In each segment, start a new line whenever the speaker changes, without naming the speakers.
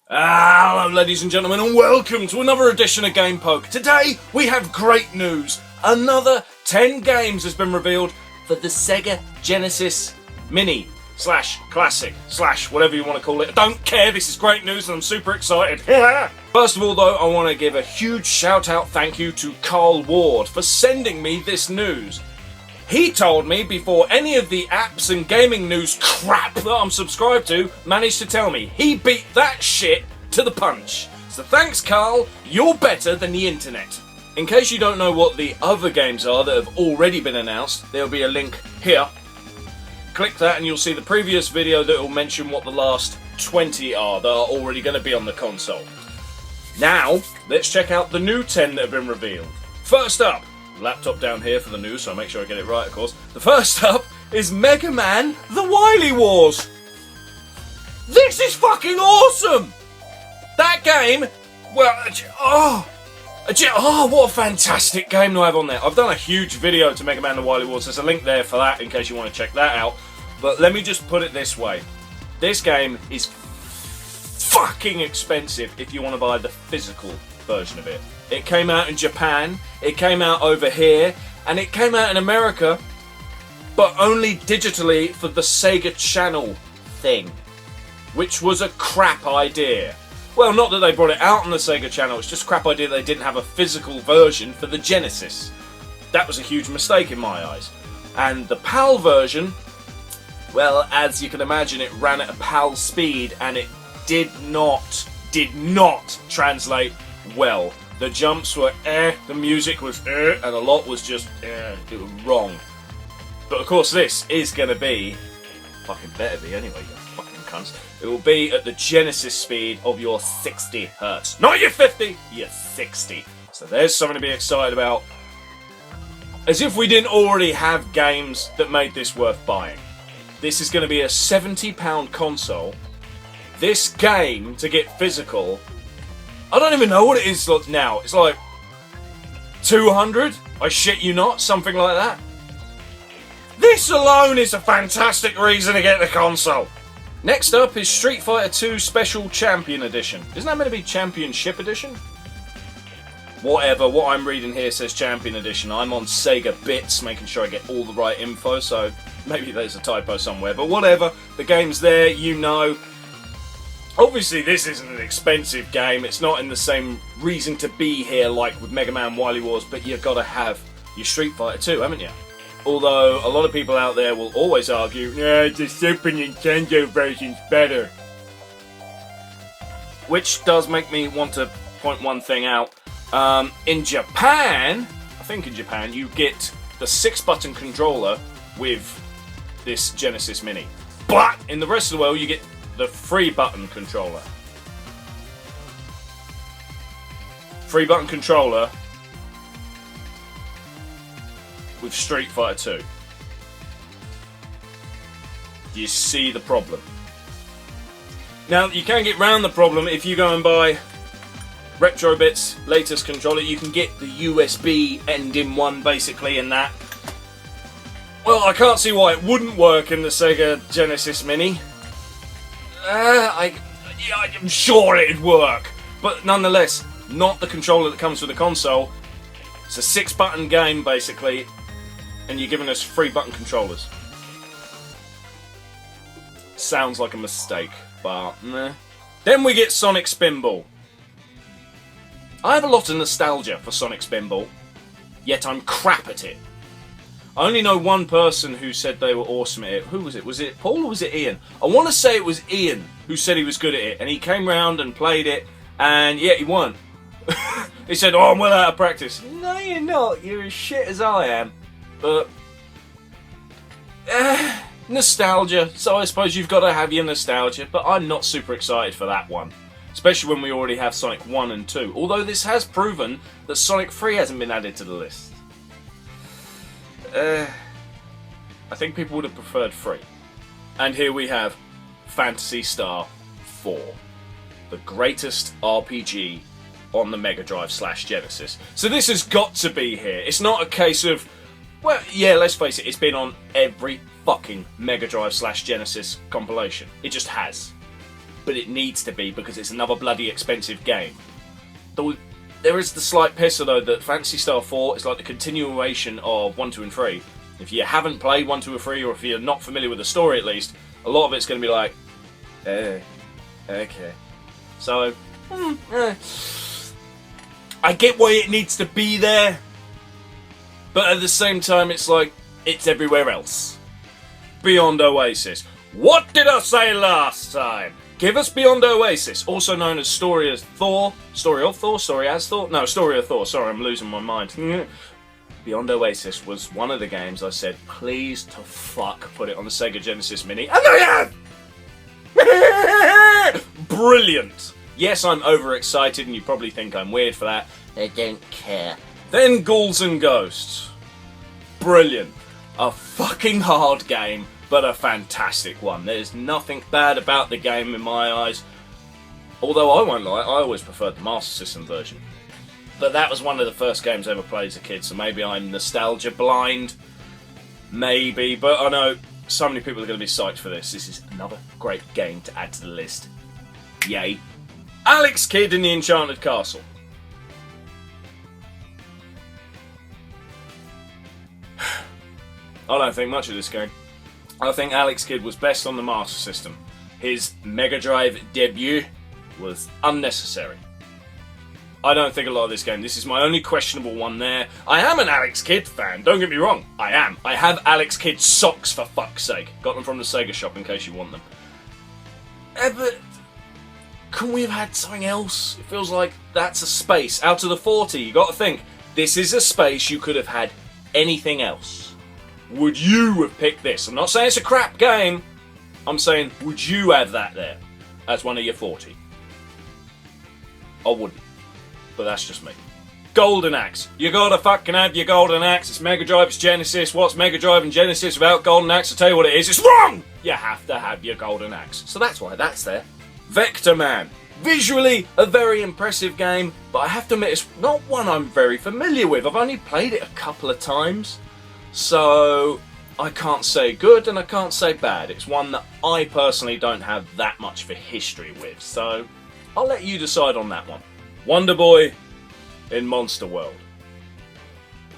Hello ladies and gentlemen and welcome to another edition of Game Poke. Today we have great news. Another 10 games has been revealed for the Sega Genesis Mini / Classic / whatever you want to call it. I don't care, this is great news and I'm super excited. First of all though, I want to give a huge shout out thank you to Carl Ward for sending me this news. He told me before any of the apps and gaming news crap that I'm subscribed to managed to tell me. He beat that shit to the punch. So thanks Carl, you're better than the internet. In case you don't know what the other games are that have already been announced, there'll be a link here. Click that and you'll see the previous video that will mention what the last 20 are that are already going to be on the console. Now, let's check out the new 10 that have been revealed. First up, laptop down here for the news, so I'll make sure I get it right, of course. The first up is Mega Man The Wily Wars. This is fucking awesome! That game, well, what a fantastic game to have on there. I've done a huge video to Mega Man The Wily Wars. There's a link there for that in case you want to check that out. But let me just put it this way. This game is fucking expensive if you want to buy the physical version of it. It came out in Japan, it came out over here, and it came out in America, but only digitally for the Sega Channel thing, which was a crap idea. Well, not that they brought it out on the Sega Channel, it's just a crap idea that they didn't have a physical version for the Genesis. That was a huge mistake in my eyes. And the PAL version, well, as you can imagine, it ran at a PAL speed and it did not translate well. The jumps were the music was and a lot was just it was wrong. But of course this is going to be, fucking better be anyway, you fucking cunts. It will be at the Genesis speed of your 60 hertz. Not your 50, your 60. So there's something to be excited about. As if we didn't already have games that made this worth buying. This is going to be a £70 console. This game, to get physical, I don't even know what it is now. It's like 200? I shit you not, something like that. This alone is a fantastic reason to get the console. Next up is Street Fighter 2 Special Champion Edition. Isn't that meant to be Championship Edition? Whatever, what I'm reading here says Champion Edition. I'm on Sega Bits, making sure I get all the right info, so maybe there's a typo somewhere. But whatever, the game's there, you know. Obviously this isn't an expensive game, it's not in the same reason to be here like with Mega Man Wily Wars, but you've got to have your Street Fighter 2, haven't you? Although a lot of people out there will always argue, yeah, the Super Nintendo version's better. Which does make me want to point one thing out. In Japan, I think in Japan, you get the 6-button controller with this Genesis Mini. But in the rest of the world you get the 3-button controller. 3-button controller with Street Fighter 2. You see the problem. Now, you can get round the problem if you go and buy Retrobit's latest controller. You can get the USB end-in one basically in that. Well, I can't see why it wouldn't work in the Sega Genesis Mini. I'm sure it'd work, but nonetheless, not the controller that comes with the console. It's a 6-button game basically, and you're giving us 3-button controllers. Sounds like a mistake, but meh. Then we get Sonic Spinball. I have a lot of nostalgia for Sonic Spinball, yet I'm crap at it. I only know one person who said they were awesome at it. Who was it? Was it Paul or was it Ian? I want to say it was Ian who said he was good at it. And he came round and played it. And yeah, he won. He said, oh, I'm well out of practice. No, you're not. You're as shit as I am. But nostalgia. So I suppose you've got to have your nostalgia. But I'm not super excited for that one. Especially when we already have Sonic 1 and 2. Although this has proven that Sonic 3 hasn't been added to the list. I think people would have preferred 3. And here we have Phantasy Star 4. The greatest RPG on the Mega Drive / Genesis. So this has got to be here. It's not a case of, well, yeah, let's face it, it's been on every fucking Mega Drive / Genesis compilation. It just has. but it needs to be because it's another bloody expensive game. There is the slight pisser though that Phantasy Star 4 is like the continuation of 1, 2 and 3. If you haven't played 1, 2 or 3, or if you're not familiar with the story at least, a lot of it's going to be like, okay. So, I get why it needs to be there, but at the same time it's like, it's everywhere else. Beyond Oasis. What did I say last time? Give us Beyond Oasis, also known as Story of Thor. Story of Thor? Story as Thor? No, Story of Thor. Sorry, I'm losing my mind. Beyond Oasis was one of the games I said, please to fuck put it on the Sega Genesis Mini. And I have! Brilliant. Yes, I'm overexcited and you probably think I'm weird for that. They don't care. Then Ghouls and Ghosts. Brilliant. A fucking hard game, but a fantastic one. There's nothing bad about the game in my eyes. Although I won't lie, I always preferred the Master System version. But that was one of the first games I ever played as a kid, so maybe I'm nostalgia blind. Maybe, but I know so many people are going to be psyched for this. This is another great game to add to the list. Yay. Alex Kidd in the Enchanted Castle. I don't think much of this game. I think Alex Kidd was best on the Master System. His Mega Drive debut was unnecessary. I don't think a lot of this game. This is my only questionable one there. I am an Alex Kidd fan, don't get me wrong. I am. I have Alex Kidd socks for fuck's sake. Got them from the Sega shop in case you want them. But can we have had something else? It feels like that's a space. Out of the 40, you got to think, this is a space you could have had anything else. Would you have picked this? I'm not saying it's a crap game. I'm saying, would you have that there as one of your 40? I wouldn't. But that's just me. Golden Axe. You gotta fucking have your Golden Axe. It's Mega Drive, it's Genesis. What's Mega Drive and Genesis without Golden Axe? I'll tell you what it is. It's wrong! You have to have your Golden Axe. So that's why that's there. Vector Man. Visually, a very impressive game, but I have to admit, it's not one I'm very familiar with. I've only played it a couple of times. So I can't say good and I can't say bad. It's one that I personally don't have that much of a history with. So I'll let you decide on that one. Wonder Boy in Monster World.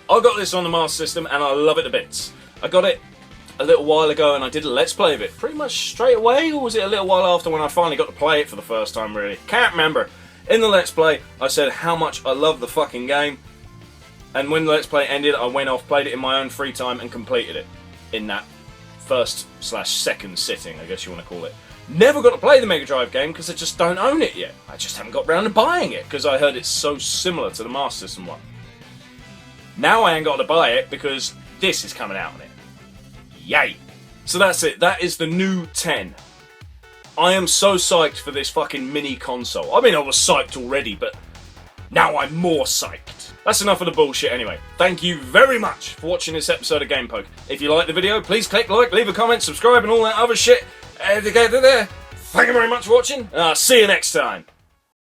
I got this on the Master System and I love it to bits. I got it a little while ago and I did a Let's Play of it pretty much straight away, or was it a little while after when I finally got to play it for the first time really? Can't remember. In the Let's Play I said how much I love the fucking game, and when the Let's Play ended I went off, played it in my own free time and completed it in that first/second sitting, I guess you want to call it. Never got to play the Mega Drive game because I just don't own it yet. I just haven't got round to buying it because I heard it's so similar to the Master System one. Now I ain't got to buy it because this is coming out on it. Yay! So that's it. That is the new 10. I am so psyched for this fucking mini console. I mean, I was psyched already, but now I'm more psyched. That's enough of the bullshit anyway. Thank you very much for watching this episode of Game Poke. If you liked the video, please click like, leave a comment, subscribe and all that other shit. Thank you very much for watching. I'll see you next time.